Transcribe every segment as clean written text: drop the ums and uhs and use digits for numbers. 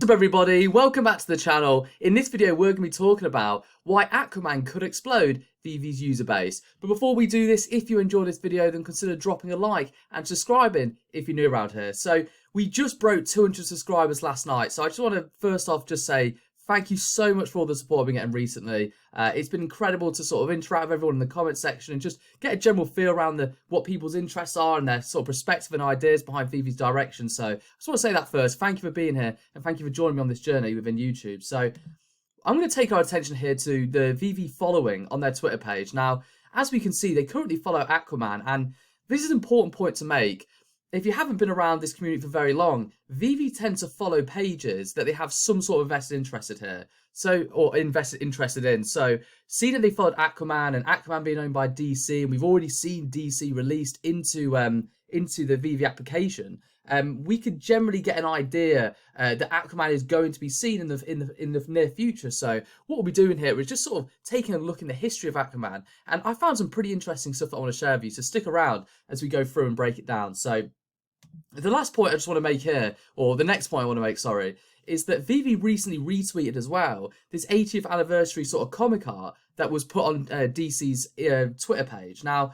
What's up everybody, welcome back to the channel. In this video we're going to be talking about why Aquaman could explode VEVE's user base. But before we do this, if you enjoyed this video then consider dropping a like and subscribing if you're new around here. So we just broke 200 subscribers last night, so I just want to first off just say thank you so much for all the support I've been getting recently. It's been incredible to sort of interact with everyone in the comment section and just get a general feel around what people's interests are and their sort of perspective and ideas behind VEVE's direction. So I just want to say that first. Thank you for being here and thank you for joining me on this journey within YouTube. So I'm going to take our attention here to the VEVE following on their Twitter page. Now, as we can see, they currently follow Aquaman, and this is an important point to make. If you haven't been around this community for very long, VEVE tend to follow pages that they have some sort of vested interested here, interested in. So, seeing that they followed Aquaman and Aquaman being owned by DC, and we've already seen DC released into the VEVE application, we could generally get an idea that Aquaman is going to be seen in the near future. So, what we'll be doing here is just sort of taking a look in the history of Aquaman, and I found some pretty interesting stuff that I want to share with you. So, stick around as we go through and break it down. So, the last point I just want to make here, or the next point I want to make, sorry, is that VEVE recently retweeted as well this 80th anniversary sort of comic art that was put on DC's Twitter page. Now,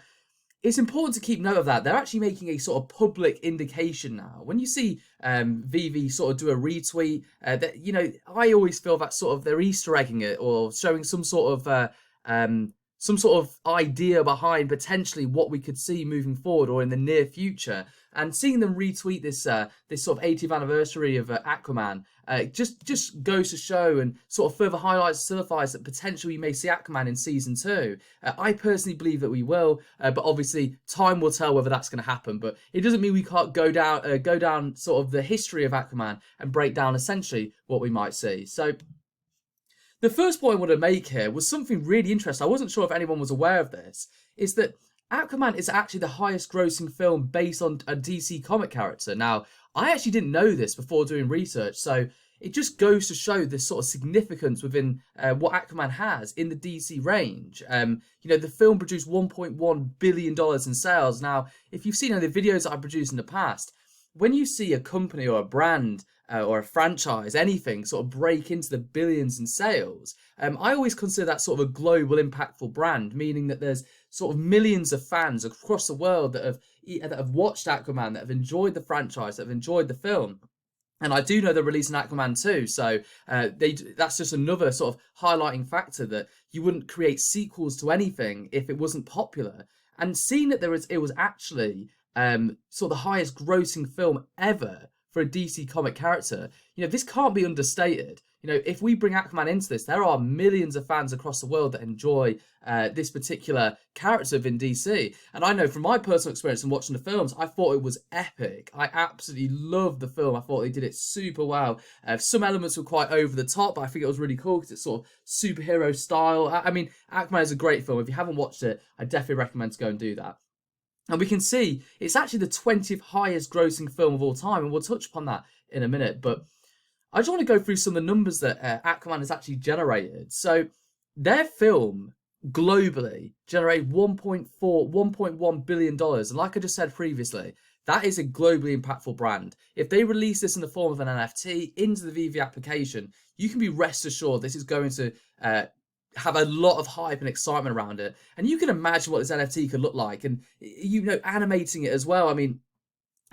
it's important to keep note of that. They're actually making a sort of public indication now. When you see VEVE sort of do a retweet, that, you know, I always feel that sort of they're Easter egging it or showing some sort of idea behind potentially what we could see moving forward or in the near future. And seeing them retweet this this sort of 80th anniversary of Aquaman just goes to show and sort of further highlights, solidifies that potentially we may see Aquaman in season 2. I personally believe that we will, but obviously time will tell whether that's going to happen. But it doesn't mean we can't go down sort of the history of Aquaman and break down essentially what we might see. So the first point I want to make here was something really interesting. I wasn't sure if anyone was aware of this, is that Aquaman is actually the highest grossing film based on a DC comic character. Now, I actually didn't know this before doing research, so it just goes to show the sort of significance within what Aquaman has in the DC range. You know, the film produced $1.1 billion in sales. Now, if you've seen any of the videos that I've produced in the past, when you see a company or a brand or a franchise, anything, sort of break into the billions in sales, I always consider that sort of a global impactful brand, meaning that there's sort of millions of fans across the world that have watched Aquaman, that have enjoyed the franchise, that have enjoyed the film. And I do know they're releasing Aquaman 2, so that's just another sort of highlighting factor that you wouldn't create sequels to anything if it wasn't popular. And seeing that it was actually sort of the highest grossing film ever for a DC comic character, you know, this can't be understated. You know, if we bring Aquaman into this, there are millions of fans across the world that enjoy this particular character within DC. And I know from my personal experience in watching the films, I thought it was epic. I absolutely loved the film. I thought they did it super well. Some elements were quite over the top, but I think it was really cool because it's sort of superhero style. I mean, Aquaman is a great film. If you haven't watched it, I definitely recommend to go and do that. And we can see it's actually the 20th highest grossing film of all time, and we'll touch upon that in a minute. But I just want to go through some of the numbers that Aquaman has actually generated. So their film globally generated $1.1 billion. And like I just said previously, that is a globally impactful brand. If they release this in the form of an NFT into the VEVE application, you can be rest assured this is going to have a lot of hype and excitement around it. And you can imagine what this NFT could look like, and, you know, animating it as well. I mean,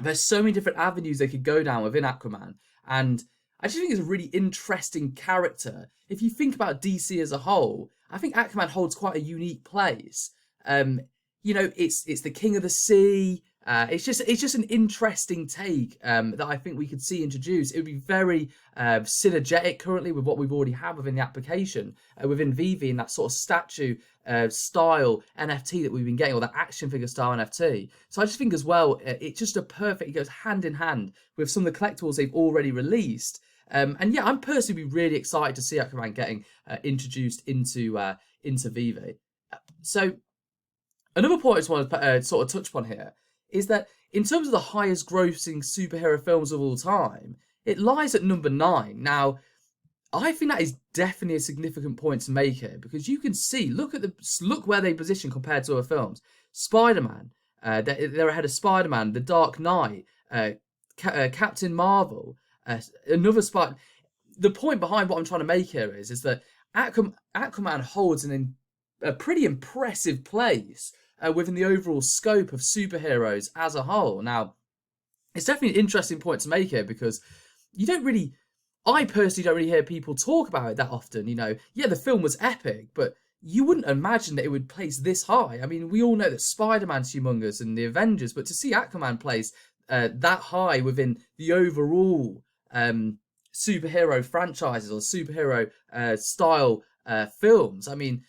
there's so many different avenues they could go down within Aquaman, and I just think it's a really interesting character. If you think about DC as a whole, I think Aquaman holds quite a unique place. You know, it's the king of the sea. It's just an interesting take that I think we could see introduced. It would be very synergetic currently with what we've already had within the application, within VEVE, and that sort of statue style NFT that we've been getting, or that action figure style NFT. So I just think as well, it's just it goes hand in hand with some of the collectibles they've already released. And yeah, I'm personally really excited to see Aquaman getting introduced into VEVE. So another point I just want to sort of touch upon here is that in terms of the highest grossing superhero films of all time, it lies at number 9. Now, I think that is definitely a significant point to make here, because you can see, look where they position compared to other films. Spider-Man, they're ahead of Spider-Man, The Dark Knight, Captain Marvel, another Spider. the point behind what I'm trying to make here is that Aquaman holds a pretty impressive place within the overall scope of superheroes as a whole. Now, it's definitely an interesting point to make here because I personally don't really hear people talk about it that often. Yeah, the film was epic, but you wouldn't imagine that it would place this high. I mean, we all know that Spider-Man's humongous and the Avengers, but to see Aquaman place that high within the overall superhero franchises or superhero style films, I mean,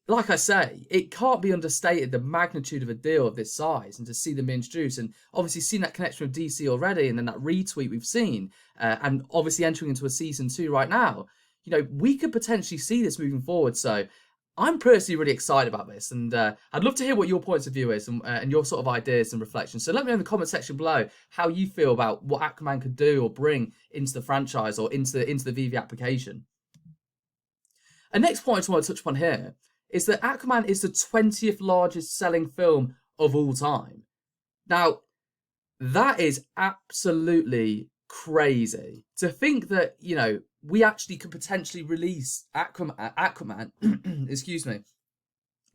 like I say, it can't be understated the magnitude of a deal of this size, and to see them introduced, and obviously seen that connection with DC already, and then that retweet we've seen, and obviously entering into a season 2 right now, we could potentially see this moving forward. So I'm personally really excited about this, and I'd love to hear what your points of view is and your sort of ideas and reflections. So let me know in the comment section below how you feel about what Aquaman could do or bring into the franchise or into the VEVE application. A next point I just want to touch upon here is that Aquaman is the 20th largest selling film of all time. Now, that is absolutely crazy. To think that, we actually could potentially release Aquaman excuse me,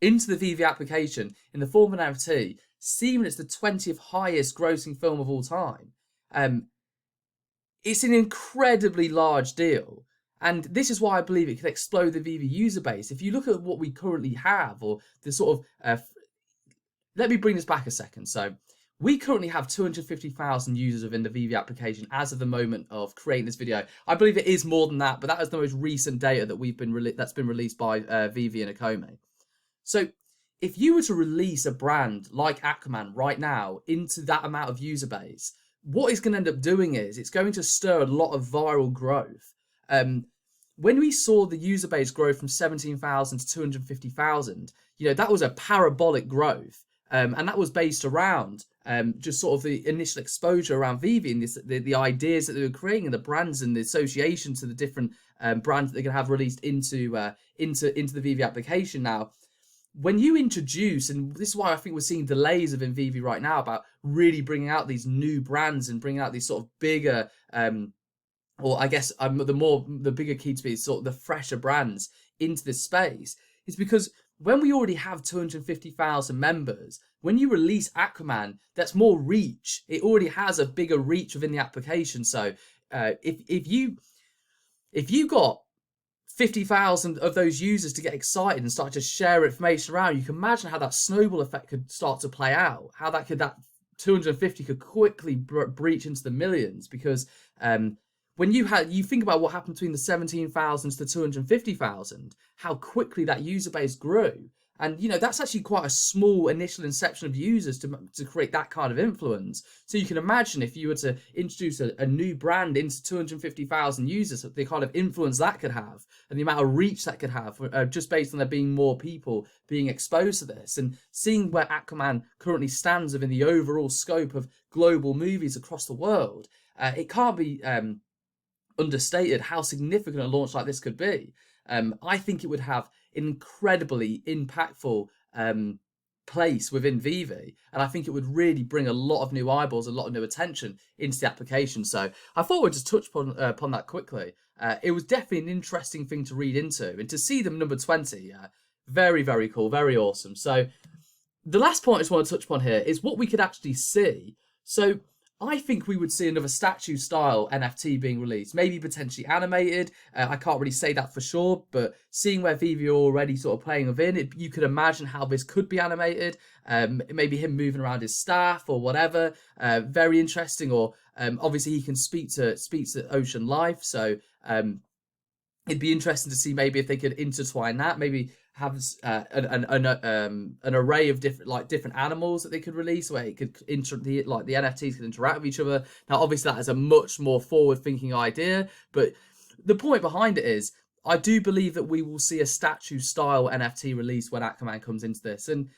into the VEVE application in the form of an NFT, seeing it's the 20th highest grossing film of all time. It's an incredibly large deal. And this is why I believe it could explode the VEVE user base. If you look at what we currently have, or the sort of... let me bring this back a second. So we currently have 250,000 users within the VEVE application as of the moment of creating this video. I believe it is more than that, but that is the most recent data that that's been released by VEVE and Akome. So if you were to release a brand like Aquaman right now into that amount of user base, what it's going to end up doing is it's going to stir a lot of viral growth. When we saw the user base grow from 17,000 to 250,000, that was a parabolic growth. And that was based around just sort of the initial exposure around VEVE and the ideas that they were creating and the brands and the association to the different brands that they're going to have released into the VEVE application. Now, when you introduce, and this is why I think we're seeing delays within VEVE right now about really bringing out these new brands and bringing out these sort of bigger... or I guess the bigger key to be sort of the fresher brands into this space, is because when we already have 250,000 members, when you release Aquaman, that's more reach. It already has a bigger reach within the application. So if you got 50,000 of those users to get excited and start to share information around, you can imagine how that snowball effect could start to play out. How that 250 could quickly breach into the millions, because when you think about what happened between the 17,000 to the 250,000, how quickly that user base grew. And, that's actually quite a small initial inception of users to create that kind of influence. So you can imagine if you were to introduce a new brand into 250,000 users, the kind of influence that could have and the amount of reach that could have just based on there being more people being exposed to this. And seeing where Aquaman currently stands within the overall scope of global movies across the world, it can't be... understated how significant a launch like this could be. I think it would have an incredibly impactful place within VEVE, and I think it would really bring a lot of new eyeballs, a lot of new attention into the application. So I thought we'd just touch upon that quickly. It was definitely an interesting thing to read into, and to see them number 20, very, very cool, very awesome. So the last point I just want to touch upon here is what we could actually see. So I think we would see another statue-style NFT being released, maybe potentially animated. I can't really say that for sure, but seeing where VEVE are already sort of playing within it, you could imagine how this could be animated. Maybe him moving around his staff or whatever. Very interesting. Or obviously he can speak to ocean life, so it'd be interesting to see maybe if they could intertwine that. Maybe have an array of different animals that they could release, where it could the NFTs could interact with each other. Now, obviously, that is a much more forward-thinking idea, but the point behind it is, I do believe that we will see a statue-style NFT release when Aquaman comes into this, and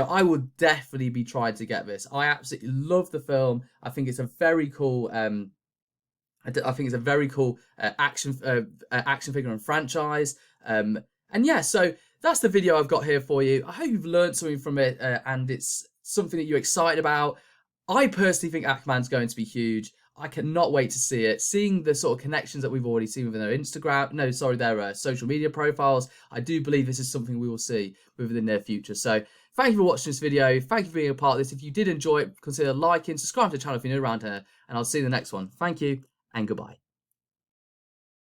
I would definitely be trying to get this. I absolutely love the film. I think it's a very cool. I think it's a very cool action figure and franchise. And yeah, so that's the video I've got here for you. I hope you've learned something from it and it's something that you're excited about. I personally think Aquaman's going to be huge. I cannot wait to see it. Seeing the sort of connections that we've already seen within their their social media profiles, I do believe this is something we will see within the near future. So thank you for watching this video. Thank you for being a part of this. If you did enjoy it, consider liking, subscribe to the channel if you're new around here, and I'll see you in the next one. Thank you and goodbye.